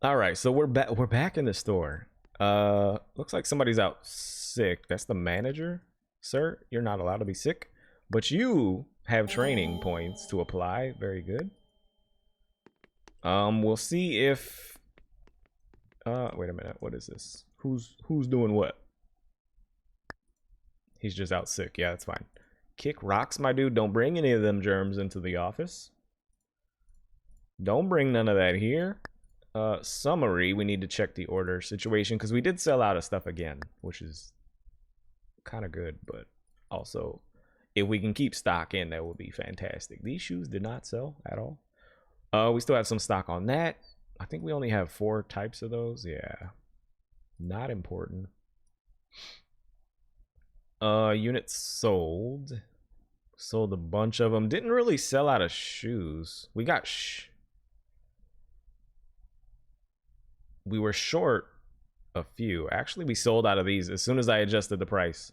All right, so we're back. We're back in the store. Looks like somebody's out sick. That's the manager, sir. You're not allowed to be sick, but you have training points to apply. Very good. We'll see if. Wait a minute. What is this? Who's doing what? He's just out sick. Yeah, that's fine. Kick rocks, my dude. Don't bring any of them germs into the office. Don't bring none of that here. Summary, we need to check the order situation because we did sell out of stuff again, which is kind of good, but also if we can keep stock in, that would be fantastic. These shoes did not sell at all. We still have some stock on that. I think we only have 4 types of those. Yeah, not important. Units sold. Sold a bunch of them. Didn't really sell out of shoes. We got we were short a few. Actually, we sold out of these as soon as I adjusted the price.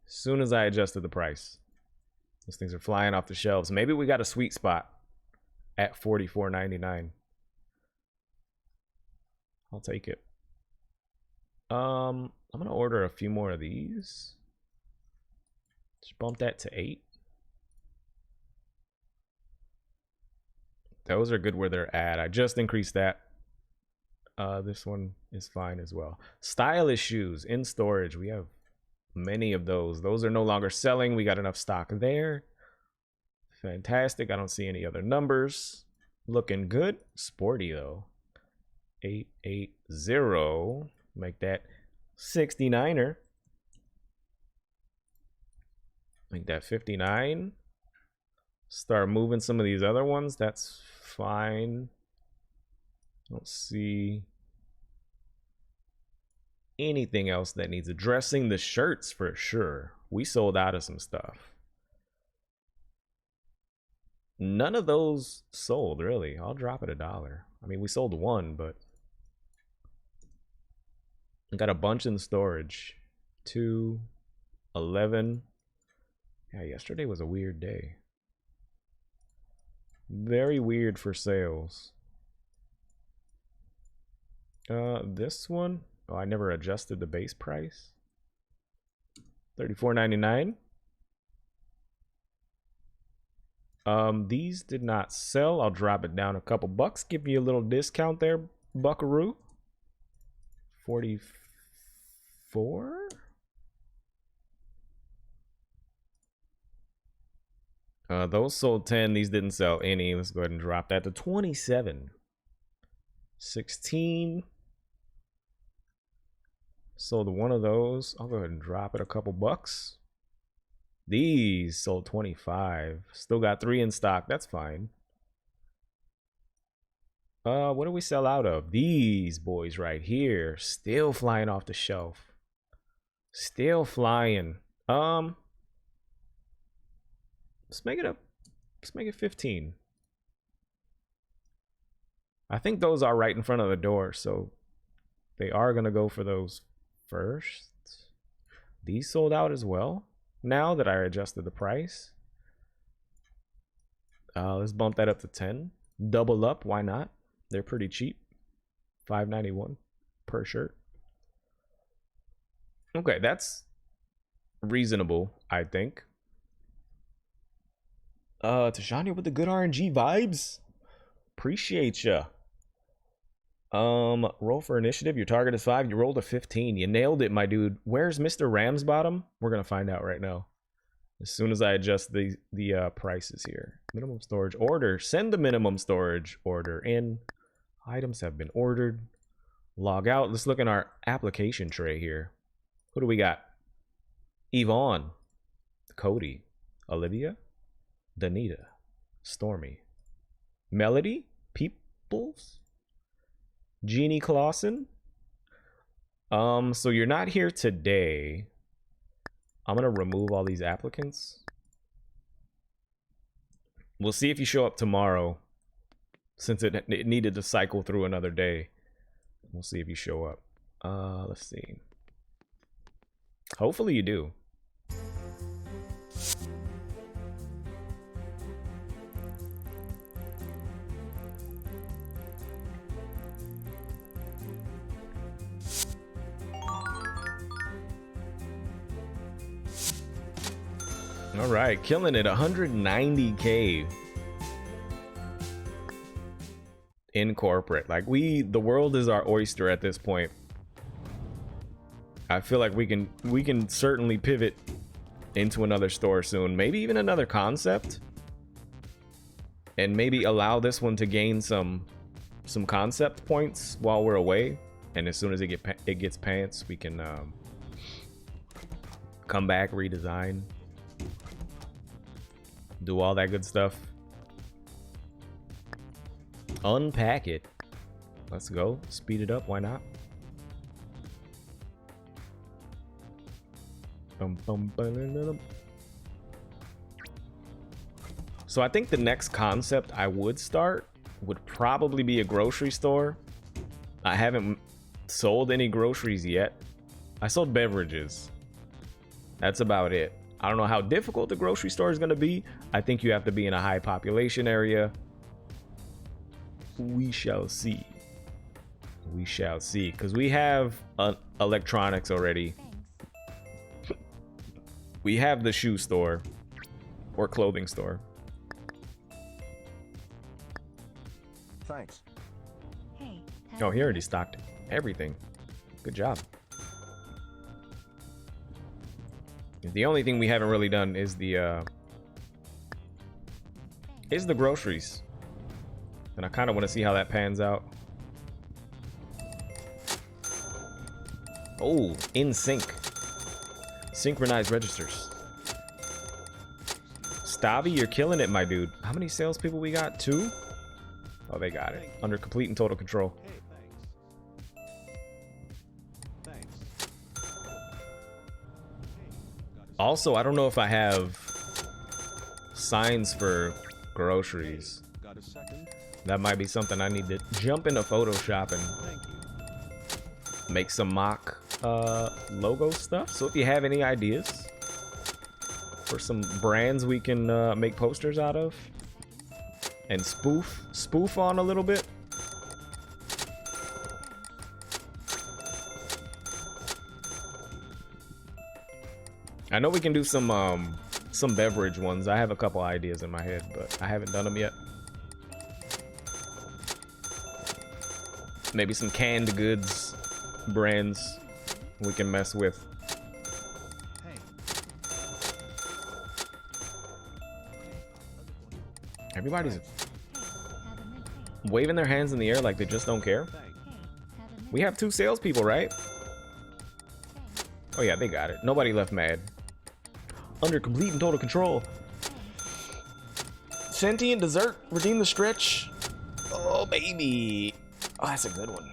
As soon as I adjusted the price. Those things are flying off the shelves. Maybe we got a sweet spot at $44.99. I'll take it. I'm gonna order a few more of these. Just bump that to 8. Those are good where they're at. I just increased that. This one is fine as well. Stylish shoes in storage. We have many of those. Those are no longer selling. We got enough stock there. Fantastic. I don't see any other numbers. Looking good. Sporty though. 880. Make that 69er. Make that 59. Start moving some of these other ones. That's fine. Don't see anything else that needs addressing. The shirts for sure. We sold out of some stuff. None of those sold really. I'll drop it $1. I mean, we sold one, but I got a bunch in storage. 2, 11. Yeah, yesterday was a weird day. Very weird for sales. This one, oh, I never adjusted the base price. $34.99. These did not sell. I'll drop it down a couple bucks. Give you a little discount there, buckaroo. 44. Those sold 10. These didn't sell any. Let's go ahead and drop that to 27. 16. Sold one of those. I'll go ahead and drop it a couple bucks. These sold 25. Still got 3 in stock. That's fine. What do we sell out of? These boys right here. Still flying off the shelf. Still flying. Let's make it up. Let's make it 15. I think those are right in front of the door, so they are gonna go for those first. These sold out as well. Now that I adjusted the price. Let's bump that up to 10. Double up, why not? They're pretty cheap. $5.91 per shirt. Okay, that's reasonable, I think. Tashania with the good RNG vibes. Appreciate ya. Roll for initiative. Your target is 5. You rolled a 15. You nailed it, my dude. Where's Mr. Ramsbottom? We're gonna find out right now. As soon as I adjust the prices here. Minimum storage order. Send the minimum storage order in. Items have been ordered. Log out. Let's look in our application tray here. Who do we got? Yvonne. Cody. Olivia. Danita. Stormy. Melody. Peoples. Jeannie Clausen. So you're not here today. I'm gonna remove all these applicants. We'll see if you show up tomorrow, since it needed to cycle through another day. We'll see if you show up. Let's see. Hopefully you do. All right, killing it. 190K in corporate. Like the world is our oyster at this point. I feel like we can certainly pivot into another store soon. Maybe even another concept. And maybe allow this one to gain some concept points while we're away. And as soon as it gets pants, we can come back, redesign, do all that good stuff. Unpack it. Let's go. Speed it up. Why not? So I think the next concept I would start would probably be a grocery store. I haven't sold any groceries yet. I sold beverages. That's about it. I don't know how difficult the grocery store is going to be. I think you have to be in a high population area. We shall see. We shall see. Because we have electronics already. We have the shoe store or clothing store. Thanks. Hey, Oh, he already stocked everything. Good job. The only thing we haven't really done is the groceries. And I kind of want to see how that pans out. Oh, in sync. Synchronized registers. Stabby, you're killing it, my dude. How many salespeople we got? 2? Oh, they got it. Under complete and total control. Hey, thanks. Also, I don't know if I have signs for groceries. Got a second? That might be something I need to jump into Photoshop and Thank you. make some mock logo stuff. So if you have any ideas for some brands we can make posters out of and spoof on a little bit. I know we can do some beverage ones. I have a couple ideas in my head, but I haven't done them yet. Maybe some canned goods brands we can mess with. Hey. Everybody's waving their hands in the air like they just don't care. Thanks. We have 2 salespeople, right? Oh yeah, they got it. Nobody left mad. Under complete and total control. Sentient dessert. Redeem the stretch. Oh baby. Oh, that's a good one.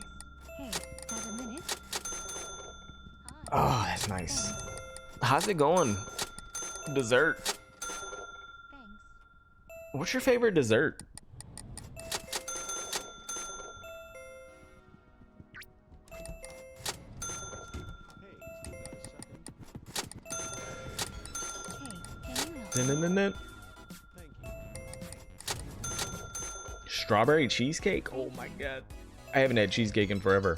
Hey, have a minute? Oh, that's nice. How's it going? Dessert. Thanks. What's your favorite dessert? Hey, you got a second? Hey, can you help? Dun-dun-dun-dun. Thank you. Strawberry cheesecake? Oh my god. I haven't had cheesecake in forever.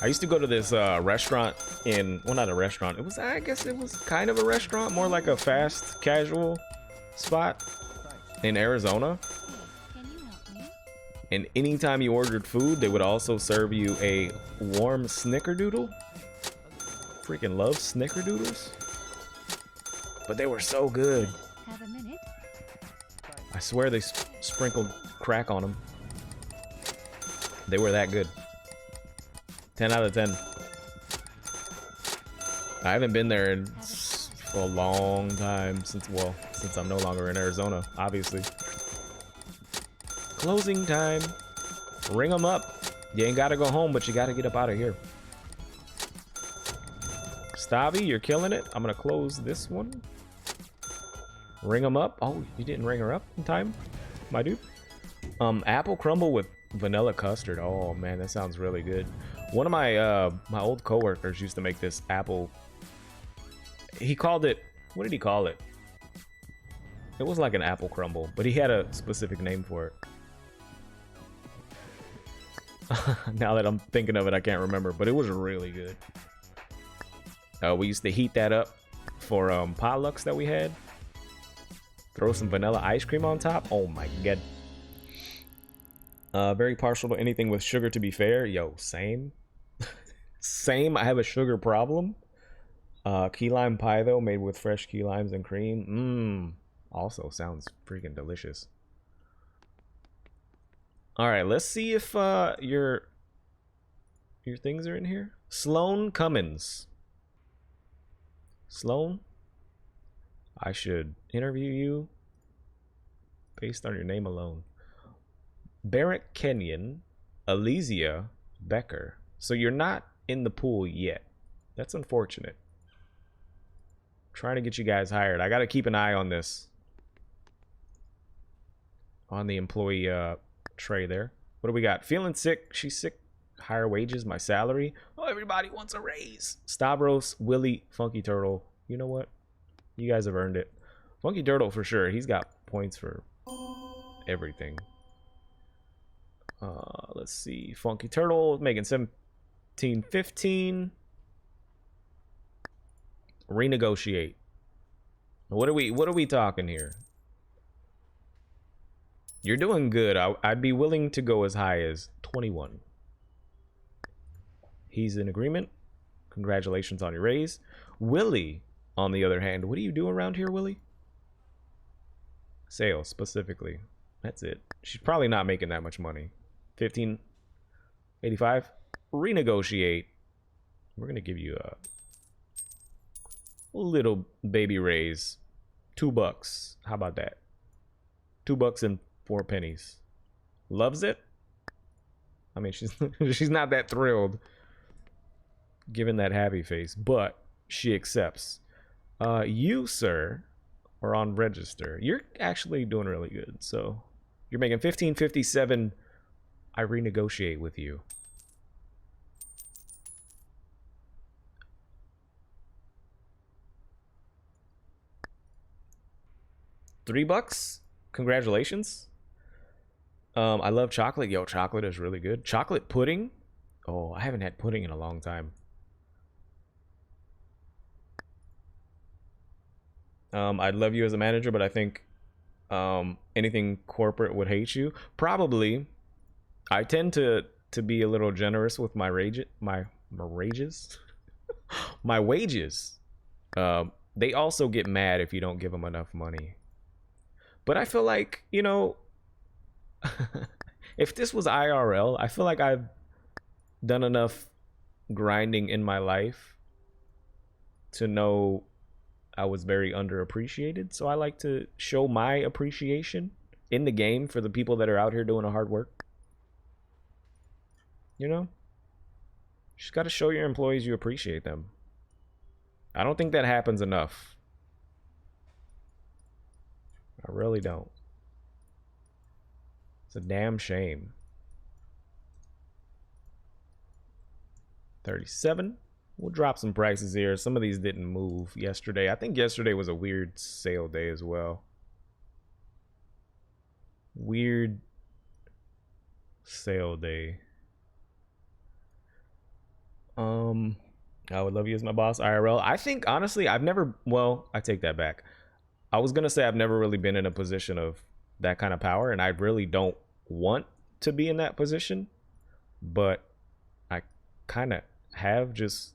I used to go to this restaurant in, well, not a restaurant. It was, I guess it was kind of a restaurant, more like a fast casual spot Thanks. in Arizona. Hey, can you help me? And anytime you ordered food, they would also serve you a warm snickerdoodle. Freaking love snickerdoodles. But they were so good. Have a minute? I swear they sprinkled crack on them. They were that good. 10 out of 10. I haven't been there in a long time since I'm no longer in Arizona, obviously. Closing time. Ring them up. You ain't gotta go home, but you gotta get up out of here. Stabby, you're killing it. I'm gonna close this one. Ring them up. Oh, you didn't ring her up in time, my dude. Apple crumble with vanilla custard. Oh man, that sounds really good. One of my my old coworkers used to make this apple. He called it, what did he call it? It was like an apple crumble, but he had a specific name for it. Now that I'm thinking of it, I can't remember, but it was really good. We used to heat that up for potlucks that we had. Throw some vanilla ice cream on top. Oh my god. Very partial to anything with sugar, to be fair. Yo, same. Same. I have a sugar problem. Key lime pie, though, made with fresh key limes and cream. Also sounds freaking delicious. All right, let's see if your things are in here. Sloan Cummins. Sloan, I should interview you based on your name alone. Barrett Kenyon, Elysia Becker. So you're not in the pool yet. That's unfortunate. Trying to get you guys hired. I got to keep an eye on this. On the employee tray there. What do we got? Feeling sick. She's sick. Higher wages. My salary. Oh, everybody wants a raise. Stavros, Willie, Funky Turtle. You know what? You guys have earned it. Funky Turtle for sure. He's got points for everything. Let's see. Funky Turtle making 17.15. Renegotiate. What are we talking here? You're doing good. I'd be willing to go as high as 21. He's in agreement. Congratulations on your raise. Willie, on the other hand, what do you do around here, Willie? Sales, specifically. That's it. She's probably not making that much money. 15.85. Renegotiate. We're gonna give you a little baby raise. $2. How about that? $2 and 4 pennies. Loves it. I mean, she's not that thrilled given that happy face, but she accepts. You, sir, are on register. You're actually doing really good. So you're making 15.57. I renegotiate with you. $3. Congratulations. I love chocolate. Yo, chocolate is really good. Chocolate pudding. Oh, I haven't had pudding in a long time. I'd love you as a manager, but I think anything corporate would hate you. Probably. I tend to be a little generous with my wages. My wages. They also get mad if you don't give them enough money. But I feel like, you know, if this was IRL, I feel like I've done enough grinding in my life to know I was very underappreciated. So I like to show my appreciation in the game for the people that are out here doing the hard work. You know? You just got to show your employees you appreciate them. I don't think that happens enough. I really don't. It's a damn shame. 37. We'll drop some prices here. Some of these didn't move yesterday. I think yesterday was a weird sale day as well. Weird sale day. I would love you as my boss, IRL. I think, honestly, I've never... Well, I take that back. I was going to say I've never really been in a position of that kind of power, and I really don't want to be in that position. But I kind of have just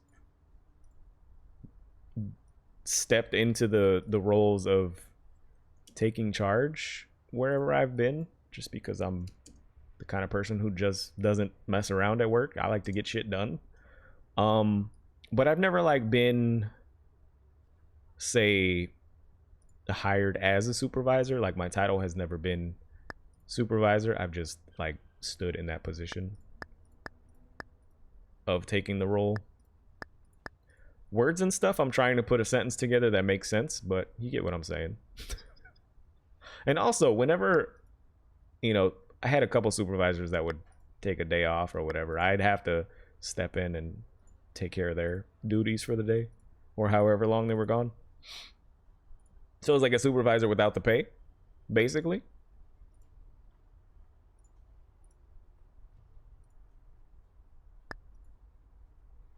stepped into the roles of taking charge wherever I've been, just because I'm the kind of person who just doesn't mess around at work. I like to get shit done. But I've never like been, say, hired as a supervisor. Like my title has never been supervisor. I've just like stood in that position of taking the role. Words and stuff, I'm trying to put a sentence together that makes sense, but you get what I'm saying. And also, whenever, you know, I had a couple supervisors that would take a day off or whatever, I'd have to step in and take care of their duties for the day or however long they were gone. So it was like a supervisor without the pay, basically.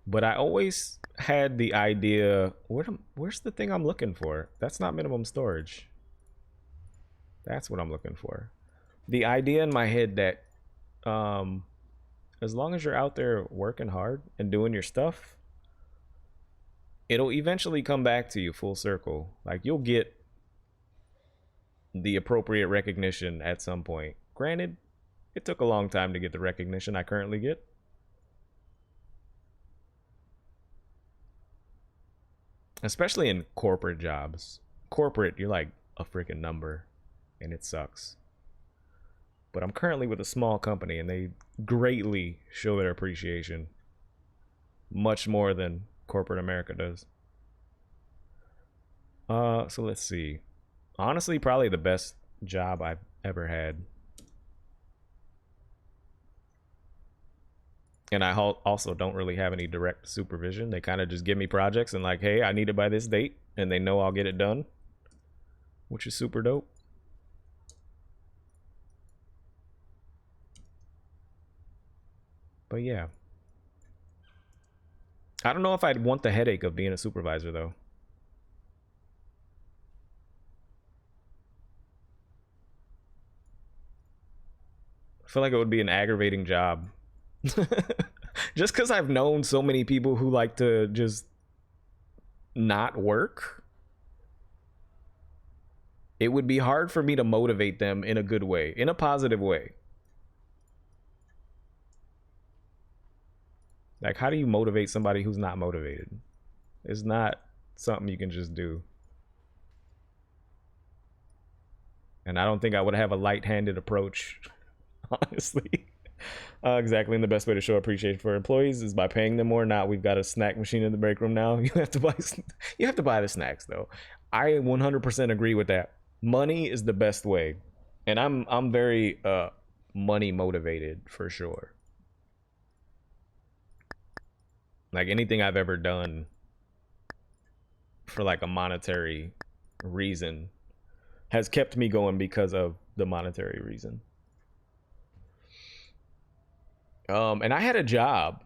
But I always had the idea, where's the thing I'm looking for? That's not minimum storage. That's what I'm looking for. The idea in my head that as long as you're out there working hard and doing your stuff, it'll eventually come back to you full circle. Like, you'll get the appropriate recognition at some point. Granted, it took a long time to get the recognition I currently get. Especially in corporate jobs. Corporate, you're like a freaking number, and it sucks. But I'm currently with a small company, and they greatly show their appreciation. Much more than corporate America does. So let's see. Honestly, probably the best job I've ever had. And I also don't really have any direct supervision. They kind of just give me projects and like, hey, I need it by this date. And they know I'll get it done, which is super dope. But yeah. I don't know if I'd want the headache of being a supervisor, though. I feel like it would be an aggravating job. Just because I've known so many people who like to just not work, it would be hard for me to motivate them in a good way, in a positive way. Like, how do you motivate somebody who's not motivated? It's not something you can just do. And I don't think I would have a light-handed approach, honestly. Exactly, and the best way to show appreciation for employees is by paying them more. Now we've got a snack machine in the break room now. You have to buy the snacks, though. I 100% agree with that. Money is the best way. And I'm very money motivated for sure. Like, anything I've ever done for like a monetary reason has kept me going because of the monetary reason. And I had a job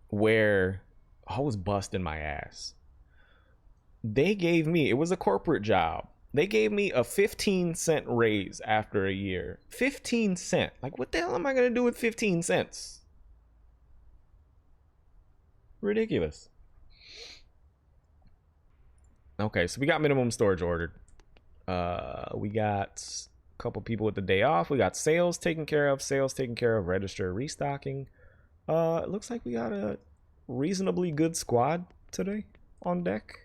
where I was busting my ass. They gave me, it was a corporate job. They gave me a 15-cent raise after a year. 15 cents. Like, what the hell am I going to do with 15 cents? Ridiculous. Okay, so we got minimum storage ordered. We got a couple people with the day off. We got sales taken care of. Register, restocking. It looks like we got a reasonably good squad today on deck.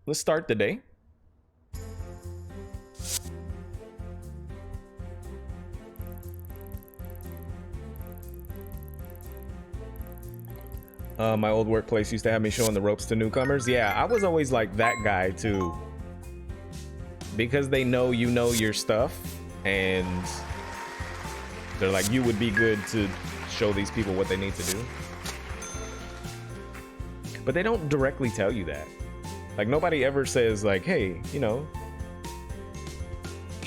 Let's start the day. My old workplace used to have me showing the ropes to newcomers. Yeah, I was always like that guy too. Because they know you know your stuff, and they're like, you would be good to show these people what they need to do. But they don't directly tell you that. Like, nobody ever says like, hey, you know,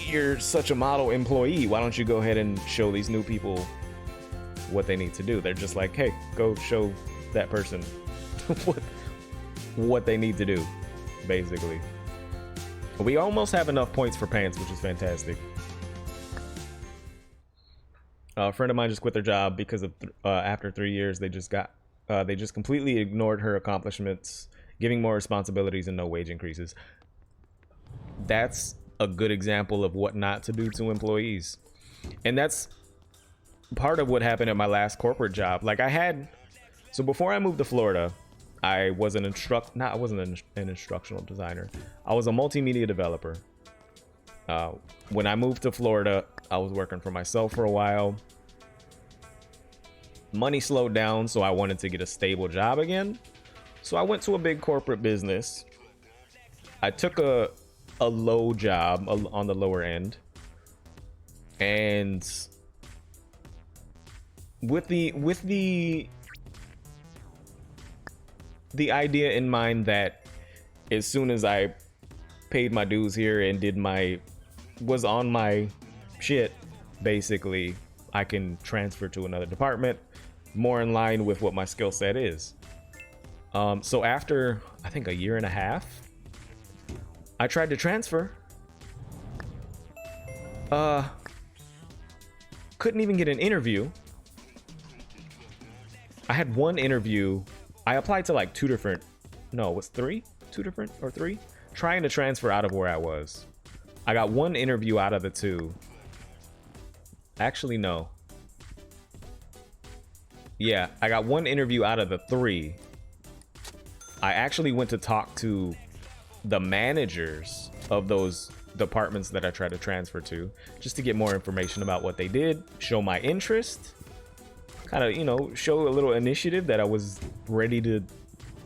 you're such a model employee, why don't you go ahead and show these new people what they need to do? They're just like, hey, go show that person what they need to do, basically. We almost have enough points for pants, which is fantastic. A friend of mine just quit their job because of after 3 years they just completely ignored her accomplishments, giving more responsibilities and no wage increases. That's a good example of what not to do to employees. And that's part of what happened at my last corporate job. Like, so before I moved to Florida, I was an instructional designer. I was a multimedia developer. When I moved to Florida, I was working for myself for a while. Money slowed down, so I wanted to get a stable job again. So I went to a big corporate business. I took a low job on the lower end. And with the idea in mind that as soon as I paid my dues here and was on my shit, basically, I can transfer to another department more in line with what my skill set is. So after I think a year and a half, I tried to transfer. Couldn't even get an interview. I had one interview. I applied to like two different, no, it was three? Two different or three? Trying to transfer out of where I was. I got one interview out of the two. Actually, no. Yeah, I got one interview out of the three. I actually went to talk to the managers of those departments that I tried to transfer to, just to get more information about what they did, show my interest, kind of, you know, show a little initiative that I was ready to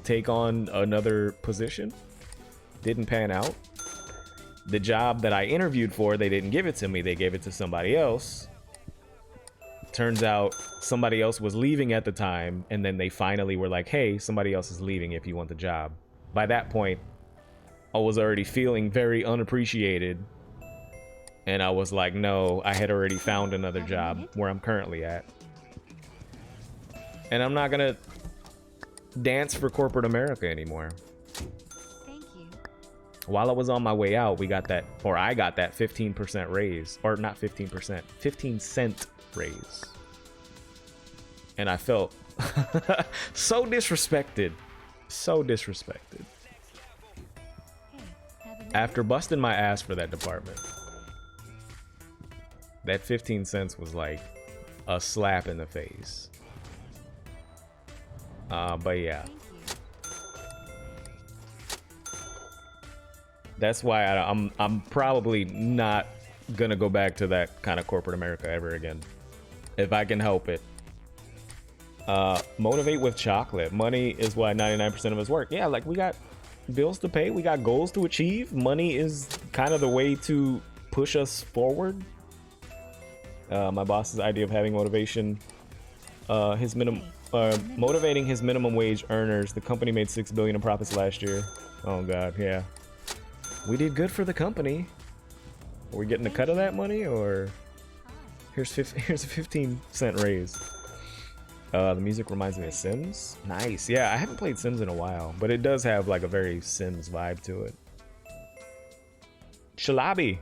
take on another position. Didn't pan out. The job that I interviewed for, they didn't give it to me. They gave it to somebody else. Turns out somebody else was leaving at the time, and then they finally were like, hey, somebody else is leaving if you want the job. By that point, I was already feeling very unappreciated, and I was like, no, I had already found another job where I'm currently at, and I'm not gonna dance for corporate America anymore. Thank you. While I was on my way out, we got that, or I got that 15% raise, or not 15%, 15-cent raise, and I felt so disrespected, so disrespected. Hey, have a minute? After busting my ass for that department, that 15 cents was like a slap in the face. But yeah, Thank you. that's why I'm probably not gonna go back to that kind of corporate America ever again, if I can help it. Motivate with chocolate. Money is why 99% of us work. Yeah, like we got bills to pay, we got goals to achieve. Money is kind of the way to push us forward. My boss's idea of having motivation, his minimum, motivating his minimum wage earners. The company made $6 billion in profits last year. Oh god, yeah, we did good for the company. Are we getting a cut of that money, or here's a 15-cent raise? The music reminds me of Sims. Nice. Yeah, I haven't played Sims in a while, but it does have like a very Sims vibe to it. Shalabi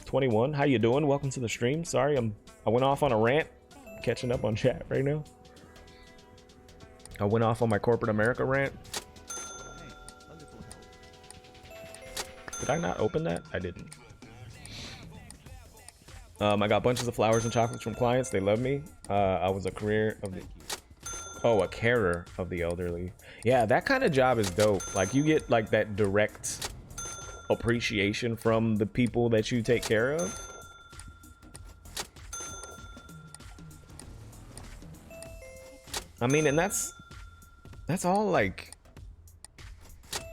21, how you doing? Welcome to the stream. Sorry, I went off on a rant. Catching up on chat right now. I went off on my corporate America rant. Hey, a little help. Did I not open that? I didn't. I got bunches of flowers and chocolates from clients. They love me. I was a career of the, a carer of the elderly. Yeah, that kind of job is dope. Like you get like that direct appreciation from the people that you take care of. I mean, and that's all like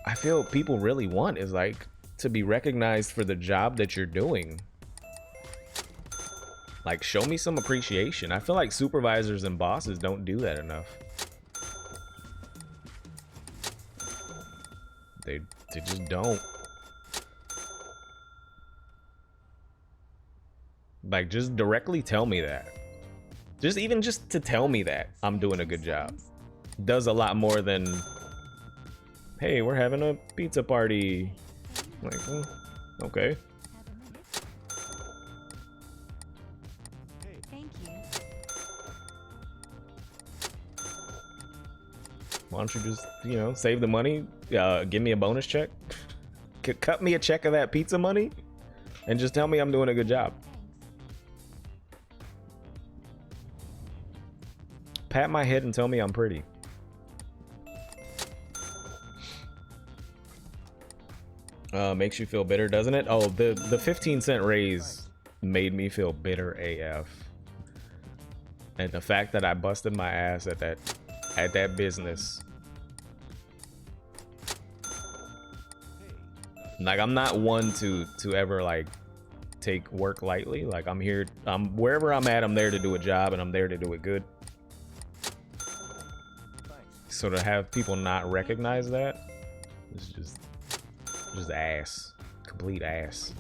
I feel people really want, is like to be recognized for the job that you're doing. Like, show me some appreciation. I feel like supervisors and bosses don't do that enough. They just don't. Like, just directly tell me that. Just to tell me that I'm doing a good job does a lot more than, hey, we're having a pizza party. Like, okay. Thank you. Why don't you just, you know, save the money, give me a bonus check, cut me a check of that pizza money, and just tell me I'm doing a good job. Pat my head and tell me I'm pretty. Makes you feel bitter, doesn't it? Oh, the 15-cent raise made me feel bitter AF. And the fact that I busted my ass at that business. Like, I'm not one to ever like take work lightly. Like, wherever I'm at, I'm there to do a job, and I'm there to do it good. So to have people not recognize that is just ass. Complete ass.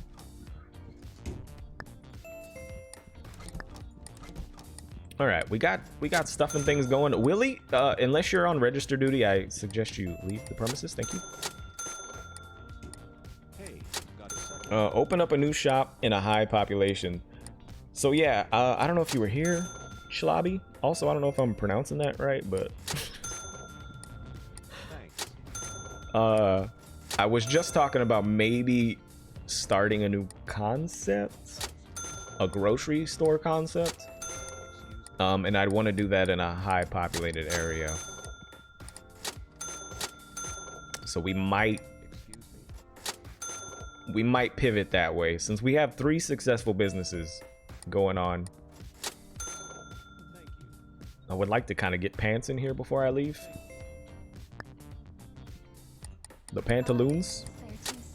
All right, we got stuff and things going. Willie, unless you're on register duty, I suggest you leave the premises. Thank you. Hey, got a second? Open up a new shop in a high population. So yeah, I don't know if you were here, Schlabi. Also, I don't know if I'm pronouncing that right, but Thanks. I was just talking about maybe starting a new concept, a grocery store concept. Excuse me. And I'd want to do that in a high populated area. So we might Excuse me. pivot that way since we have 3 successful businesses going on. Thank you. I would like to kind of get pants in here before I leave. The pantaloons. 30 seconds.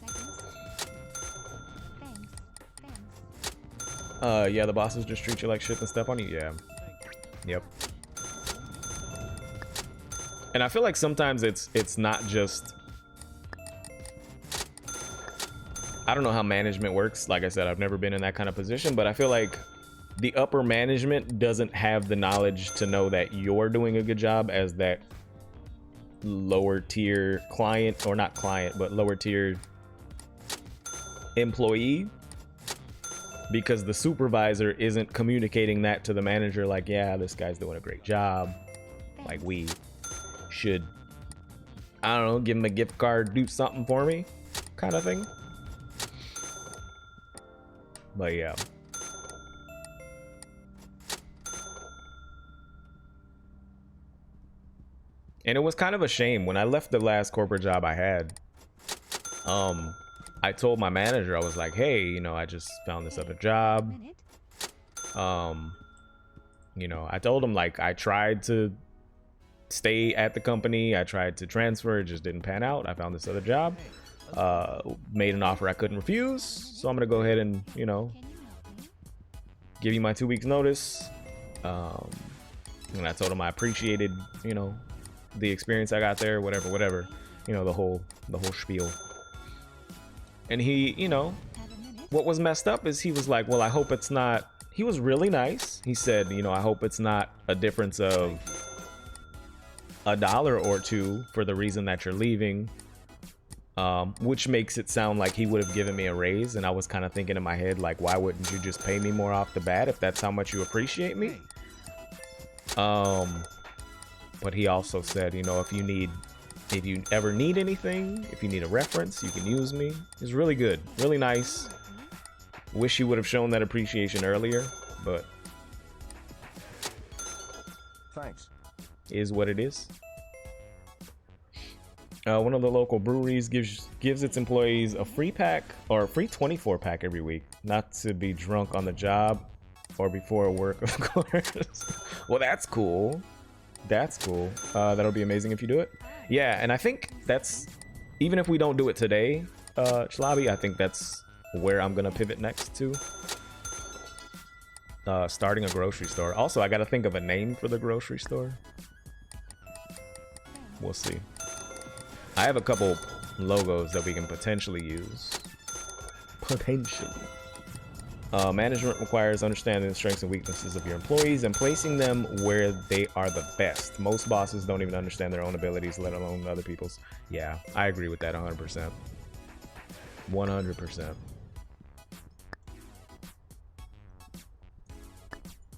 Thanks. Yeah, the bosses just treat you like shit and step on you. Yeah. Thank you. Yep. And I feel like sometimes it's not just, I don't know how management works. Like I said, I've never been in that kind of position, but I feel like the upper management doesn't have the knowledge to know that you're doing a good job as that lower tier client, or not client, but lower tier employee, because the supervisor isn't communicating that to the manager like, yeah, this guy's doing a great job, like we should, I don't know, give him a gift card, do something for me kind of thing. But yeah, and it was kind of a shame when I left the last corporate job I had. I told my manager, I was like, hey, you know, I just found this other job. Minute. You know, I told him like I tried to stay at the company, I tried to transfer, it just didn't pan out. I found this other job, made an offer I couldn't refuse, so I'm gonna go ahead and, you know, Can you help me? give you my 2 weeks notice. And I told him I appreciated, you know, the experience I got there, whatever, you know, the whole spiel. And he, you know, Have a minute. what was messed up is he was like, well, I hope it's not, he was really nice. He said, you know, I hope it's not a difference of $1 or $2 for the reason that you're leaving. Which makes it sound like he would have given me a raise. And I was kind of thinking in my head, like, why wouldn't you just pay me more off the bat if that's how much you appreciate me? Hey, But he also said, you know, if you ever need anything, if you need a reference, you can use me. It's really good, really nice. Wish he would have shown that appreciation earlier, but thanks. is what it is. One of the local breweries gives its employees a free pack, or a free 24 pack every week, not to be drunk on the job or before work, of course. Well, that's cool. That's cool. That'll be amazing if you do it. Yeah, and I think that's, even if we don't do it today, Schlabi, I think that's where I'm gonna pivot next to. Starting a grocery store. Also, I gotta think of a name for the grocery store. We'll see. I have a couple logos that we can potentially use. Potentially. Management requires understanding the strengths and weaknesses of your employees and placing them where they are the best. Most bosses don't even understand their own abilities, let alone other people's. Yeah, I agree with that 100%. 100%.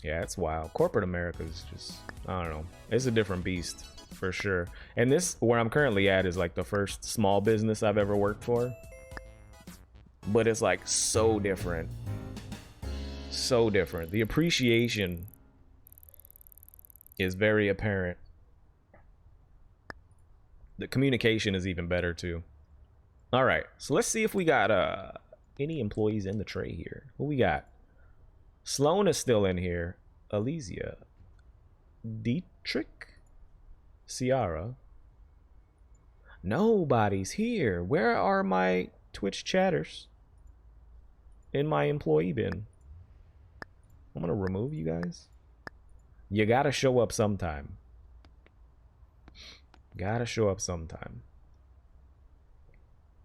Yeah, it's wild. Corporate America is just, I don't know. It's a different beast for sure. And this, where I'm currently at, is like the first small business I've ever worked for. But it's like so different. So different. The appreciation is very apparent. The communication is even better too. All right, so let's see if we got any employees in the tray here. Who we got? Sloan is still in here. Elysia, Dietrich, Ciara. Nobody's here. Where are my Twitch chatters in my employee bin? I'm gonna remove you guys. You gotta show up sometime. Gotta show up sometime.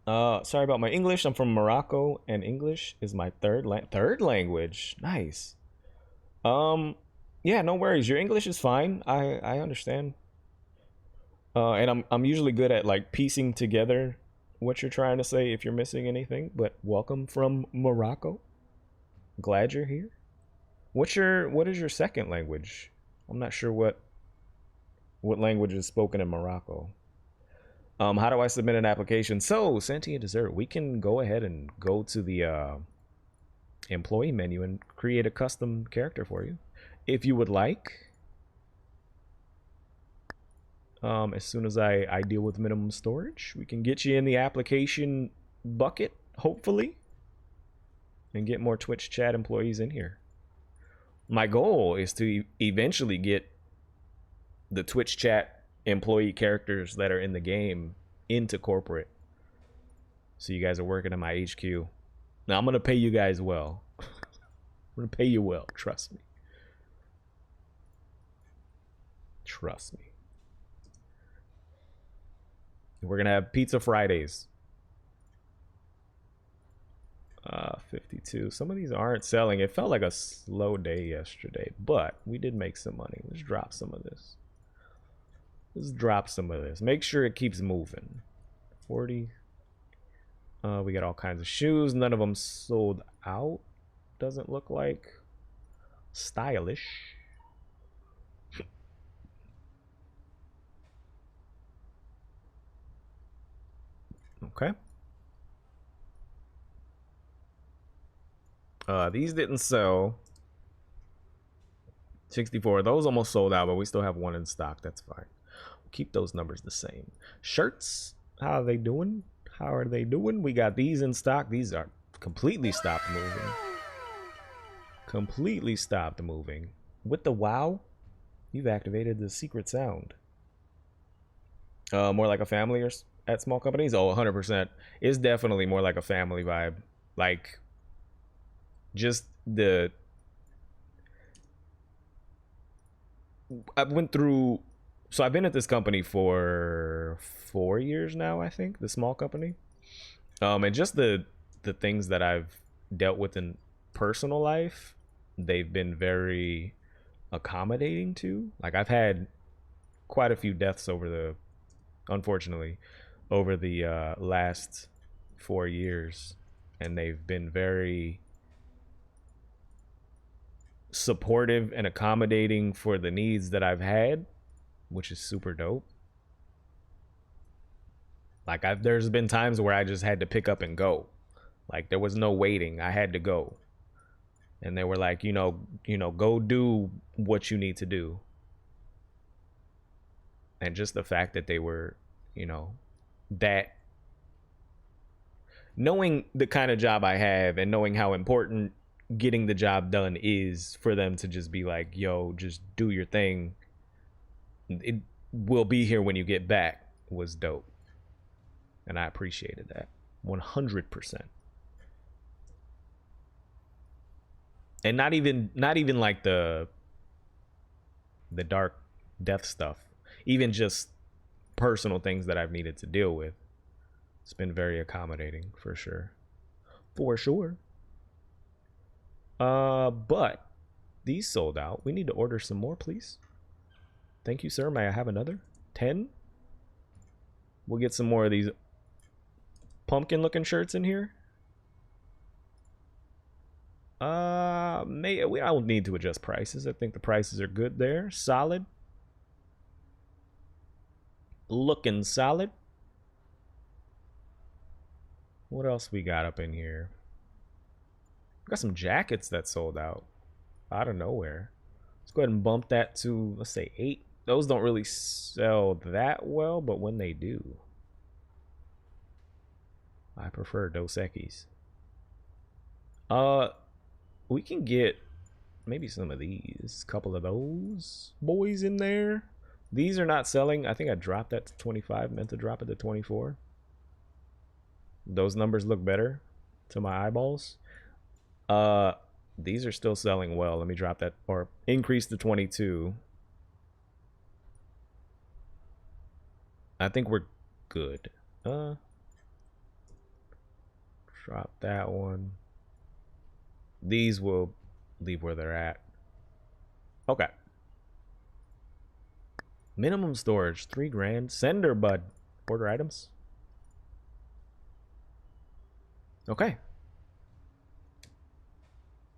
Sorry about my English. I'm from Morocco, and English is my third language. Nice. Yeah, no worries. Your English is fine. I understand. And I'm usually good at like piecing together what you're trying to say if you're missing anything. But welcome from Morocco. Glad you're here. What is your second language? I'm not sure what language is spoken in Morocco. How do I submit an application? So, Sentient Dessert, we can go ahead and go to the employee menu and create a custom character for you if you would like. As soon as I deal with minimum storage, we can get you in the application bucket, hopefully, and get more Twitch chat employees in here. My goal is to eventually get the Twitch chat employee characters that are in the game into corporate. So you guys are working in my HQ. Now I'm gonna pay you guys well. I'm gonna pay you well, trust me. Trust me. We're gonna have Pizza Fridays. 52. Some of these aren't selling. It felt like a slow day yesterday, but we did make some money. Let's drop some of this. Let's drop some of this. Make sure it keeps moving. 40. We got all kinds of shoes. None of them sold out. Doesn't look like. Stylish. Okay. These didn't sell. 64. Those almost sold out, but we still have one in stock. That's fine. We'll keep those numbers the same. Shirts. How are they doing? How are they doing? We got these in stock. These are completely stopped moving. Completely stopped moving. With the WoW, you've activated the secret sound. More like a family or at small companies? Oh, 100%. It's definitely more like a family vibe. Like, just the... I went through... So I've been at this company for 4 years now, I think. The small company. And just the things that I've dealt with in personal life, they've been very accommodating to. Like, I've had quite a few deaths unfortunately, over the last 4 years, and they've been very supportive and accommodating for the needs that I've had, which is super dope. Like, there's been times where I just had to pick up and go. Like, there was no waiting. I had to go. And they were like, go do what you need to do. And just the fact that they were, that knowing the kind of job I have and knowing how important getting the job done is, for them to just be like, yo, just do your thing. It will be here when you get back, was dope. And I appreciated that 100%. And not even like the dark death stuff, even just personal things that I've needed to deal with. It's been very accommodating, for sure. But these sold out. We need to order some more, please. Thank you, sir. May I have another 10? We'll get some more of these pumpkin looking shirts in here. I don't need to adjust prices. I think the prices are good there. Solid. Looking solid. What else we got up in here? Got some jackets that sold out out of nowhere. Let's go ahead and bump that to, let's say, 8. Those don't really sell that well, but when they do, I prefer Dos Equis. We can get maybe some of these. A couple of those boys in there. These are not selling. I think I dropped that to 25. Meant to drop it to 24. Those numbers look better to my eyeballs. These are still selling well. Let me drop that, or increase to 22. I think we're good. Drop that one. These will leave where they're at. Okay. Minimum storage, 3 grand. Sender, bud. Order items. Okay.